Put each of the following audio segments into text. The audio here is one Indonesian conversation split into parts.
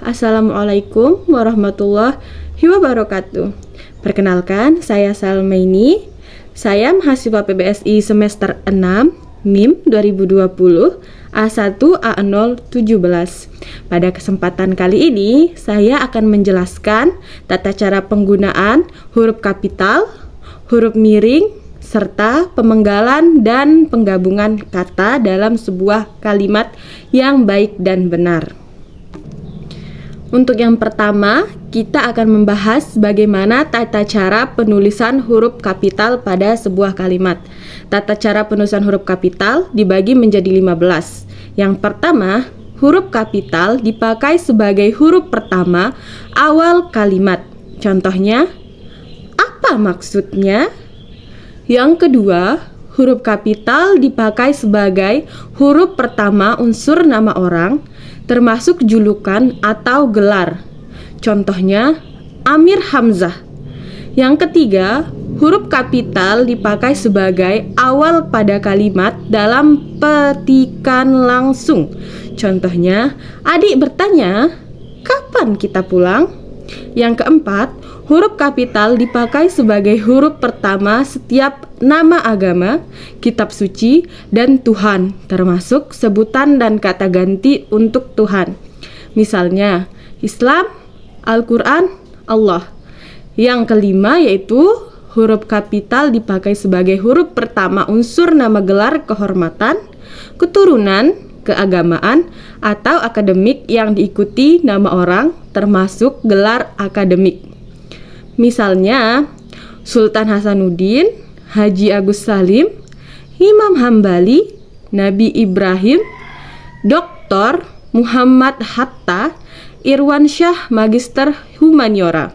Assalamualaikum warahmatullahi wabarakatuh. Perkenalkan, saya Salmaini. Saya mahasiswa PBSI semester 6 MIM 2020 A1 A0 17. Pada kesempatan kali ini, saya akan menjelaskan tata cara penggunaan huruf kapital, huruf miring, serta pemenggalan dan penggabungan kata dalam sebuah kalimat yang baik dan benar. Untuk yang pertama, kita akan membahas bagaimana tata cara penulisan huruf kapital pada sebuah kalimat. Tata cara penulisan huruf kapital dibagi menjadi 15. Yang pertama, huruf kapital dipakai sebagai huruf pertama awal kalimat. Contohnya, apa maksudnya? Yang kedua, huruf kapital dipakai sebagai huruf pertama unsur nama orang, termasuk julukan atau gelar. Contohnya, Amir Hamzah. Yang ketiga, huruf kapital dipakai sebagai awal pada kalimat dalam petikan langsung. Contohnya, adik bertanya, kapan kita pulang? Yang keempat, huruf kapital dipakai sebagai huruf pertama setiap nama agama, kitab suci, dan Tuhan, termasuk sebutan dan kata ganti untuk Tuhan. Misalnya, Islam, Al-Quran, Allah. Yang kelima yaitu huruf kapital dipakai sebagai huruf pertama unsur nama gelar kehormatan, keturunan, keagamaan, atau akademik yang diikuti nama orang, termasuk gelar akademik. Misalnya, Sultan Hasanuddin, Haji Agus Salim, Imam Hambali, Nabi Ibrahim, Dr. Muhammad Hatta, Irwansyah Magister Humaniora.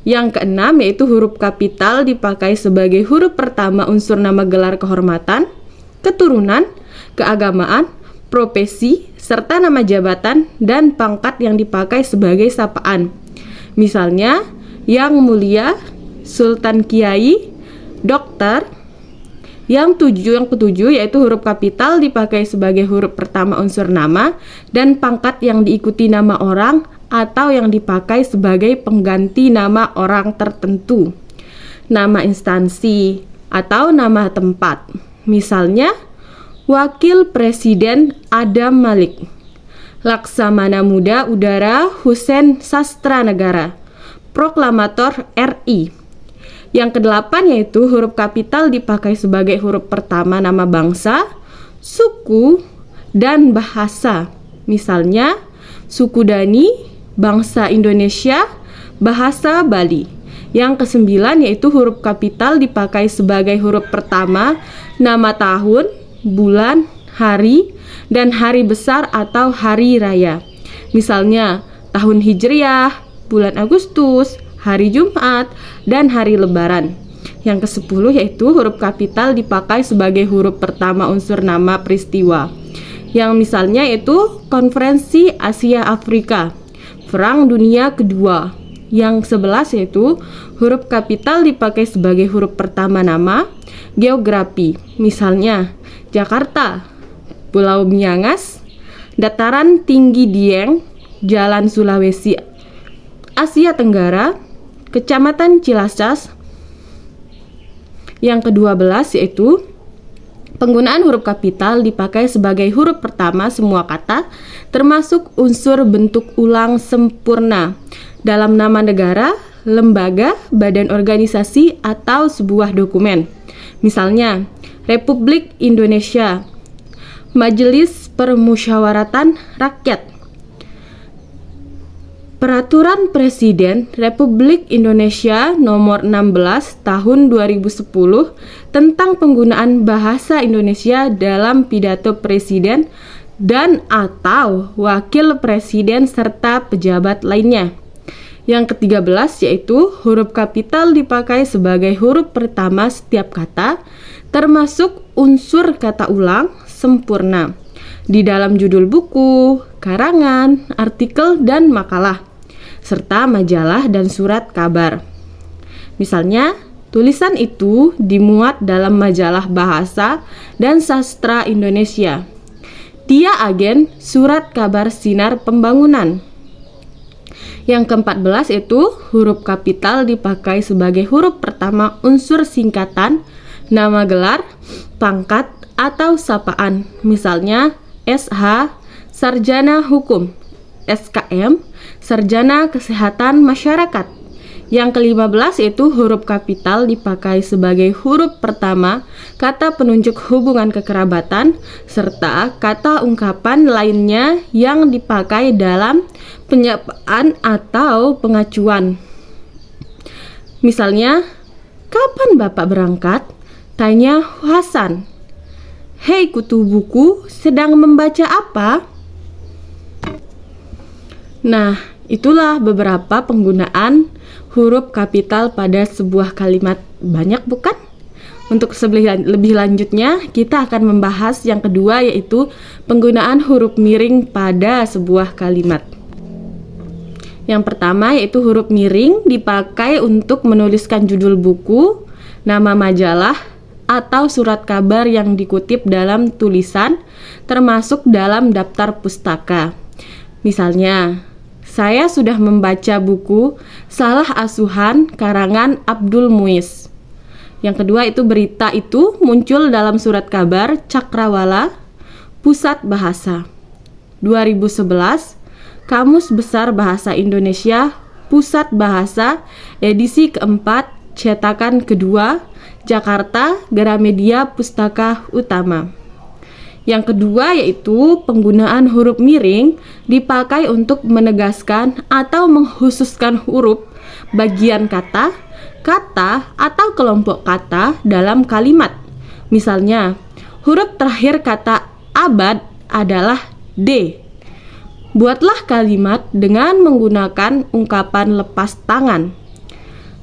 Yang keenam yaitu huruf kapital dipakai sebagai huruf pertama unsur nama gelar kehormatan, keturunan, keagamaan, profesi, serta nama jabatan dan pangkat yang dipakai sebagai sapaan. Misalnya, Yang Mulia, Sultan Kiai, Dokter. Yang ketujuh yaitu huruf kapital dipakai sebagai huruf pertama unsur nama dan pangkat yang diikuti nama orang atau yang dipakai sebagai pengganti nama orang tertentu. Nama instansi atau nama tempat. Misalnya, Wakil Presiden Adam Malik, Laksamana Muda Udara Husein Sastra Negara, Proklamator RI. Yang kedelapan yaitu huruf kapital dipakai sebagai huruf pertama nama bangsa, suku, dan bahasa. Misalnya, suku Dani, bangsa Indonesia, bahasa Bali. Yang kesembilan yaitu huruf kapital dipakai sebagai huruf pertama nama tahun, bulan, hari, dan hari besar atau hari raya. Misalnya, tahun Hijriah, bulan Agustus, hari Jumat, dan hari Lebaran. Yang ke-10 yaitu huruf kapital dipakai sebagai huruf pertama unsur nama peristiwa. Yang misalnya yaitu Konferensi Asia Afrika, Perang Dunia Kedua. Yang 11 yaitu huruf kapital dipakai sebagai huruf pertama nama geografi. Misalnya Jakarta, Pulau Miangas, Dataran Tinggi Dieng, Jalan Sulawesi Asia Tenggara, Kecamatan Cilacap. Yang ke-12 yaitu penggunaan huruf kapital dipakai sebagai huruf pertama semua kata, termasuk unsur bentuk ulang sempurna dalam nama negara, lembaga, badan organisasi, atau sebuah dokumen. Misalnya, Republik Indonesia, Majelis Permusyawaratan Rakyat, Peraturan Presiden Republik Indonesia Nomor 16 Tahun 2010 tentang penggunaan bahasa Indonesia dalam pidato presiden dan atau wakil presiden serta pejabat lainnya. Yang ke-13 yaitu huruf kapital dipakai sebagai huruf pertama setiap kata, termasuk unsur kata ulang sempurna di dalam judul buku, karangan, artikel, dan makalah, serta majalah dan surat kabar. Misalnya, tulisan itu dimuat dalam majalah Bahasa dan Sastra Indonesia. Dia agen surat kabar Sinar Pembangunan. Yang ke-14 itu huruf kapital dipakai sebagai huruf pertama unsur singkatan, nama gelar, pangkat, atau sapaan. Misalnya SH, Sarjana Hukum, SKM, Sarjana Kesehatan Masyarakat. Yang ke-15 itu huruf kapital dipakai sebagai huruf pertama kata penunjuk hubungan kekerabatan serta kata ungkapan lainnya yang dipakai dalam penyapaan atau pengacuan. Misalnya, kapan Bapak berangkat? Tanya Hasan. Hei kutu buku, sedang membaca apa? Nah, itulah beberapa penggunaan huruf kapital pada sebuah kalimat. Banyak bukan? Untuk lebih lanjutnya, kita akan membahas yang kedua, yaitu penggunaan huruf miring pada sebuah kalimat. Yang pertama yaitu huruf miring dipakai untuk menuliskan judul buku, nama majalah, atau surat kabar yang dikutip dalam tulisan, termasuk dalam daftar pustaka. Misalnya, saya sudah membaca buku Salah Asuhan karangan Abdul Muiz. Yang kedua itu berita itu muncul dalam surat kabar Cakrawala Pusat Bahasa. 2011 Kamus Besar Bahasa Indonesia Pusat Bahasa edisi keempat cetakan kedua Jakarta Gramedia Pustaka Utama. Yang kedua yaitu penggunaan huruf miring dipakai untuk menegaskan atau mengkhususkan huruf, bagian kata, atau kelompok kata dalam kalimat. Misalnya, huruf terakhir kata abad adalah D. Buatlah kalimat dengan menggunakan ungkapan lepas tangan.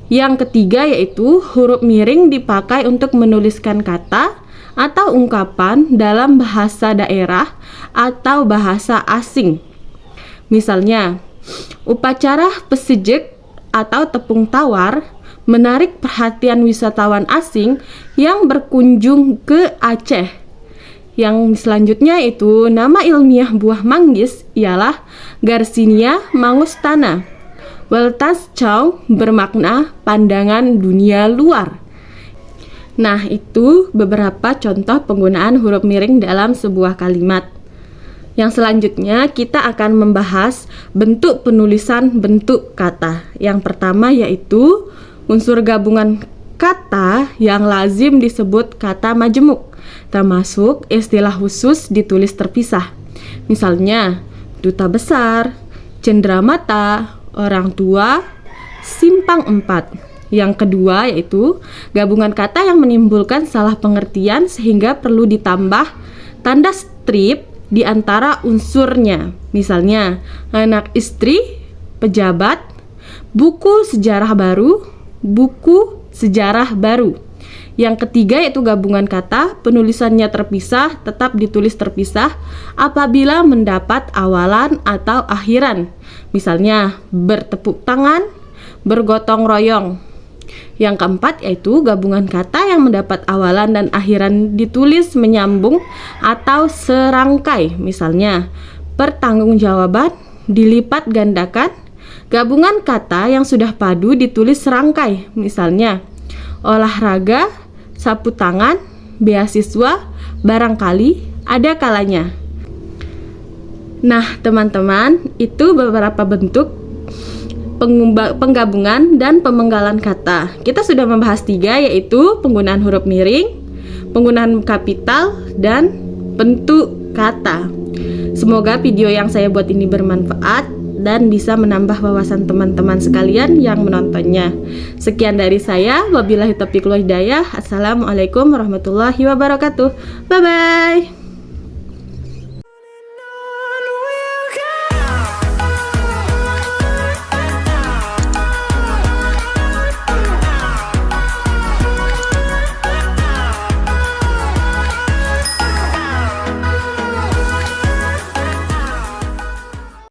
Yang ketiga yaitu huruf miring dipakai untuk menuliskan kata atau ungkapan dalam bahasa daerah atau bahasa asing. Misalnya, upacara pesejek atau tepung tawar menarik perhatian wisatawan asing yang berkunjung ke Aceh. Yang selanjutnya itu nama ilmiah buah manggis ialah Garcinia mangustana. Weltas Chow bermakna pandangan dunia luar. Nah, itu beberapa contoh penggunaan huruf miring dalam sebuah kalimat. Yang selanjutnya kita akan membahas bentuk penulisan bentuk kata. Yang pertama yaitu unsur gabungan kata yang lazim disebut kata majemuk, termasuk istilah khusus ditulis terpisah. Misalnya, duta besar, cenderamata, orang tua, simpang 4. Yang kedua yaitu gabungan kata yang menimbulkan salah pengertian sehingga perlu ditambah tanda strip di antara unsurnya. Misalnya, anak istri, pejabat, buku sejarah baru, buku sejarah baru. Yang ketiga yaitu gabungan kata, penulisannya terpisah, tetap ditulis terpisah apabila mendapat awalan atau akhiran. Misalnya, bertepuk tangan, bergotong royong. Yang keempat yaitu gabungan kata yang mendapat awalan dan akhiran ditulis menyambung atau serangkai. Misalnya, pertanggungjawaban, dilipat gandakan. Gabungan kata yang sudah padu ditulis serangkai. Misalnya, olahraga, sapu tangan, beasiswa, barangkali, ada kalanya. Nah, teman-teman, itu beberapa bentuk penggabungan dan pemenggalan kata. Kita sudah membahas 3 yaitu penggunaan huruf miring, penggunaan kapital, dan bentuk kata. Semoga video yang saya buat ini bermanfaat dan bisa menambah wawasan teman-teman sekalian yang menontonnya. Sekian dari saya, wabillahi taufiq wal hidayah. Assalamualaikum warahmatullahi wabarakatuh. Bye bye.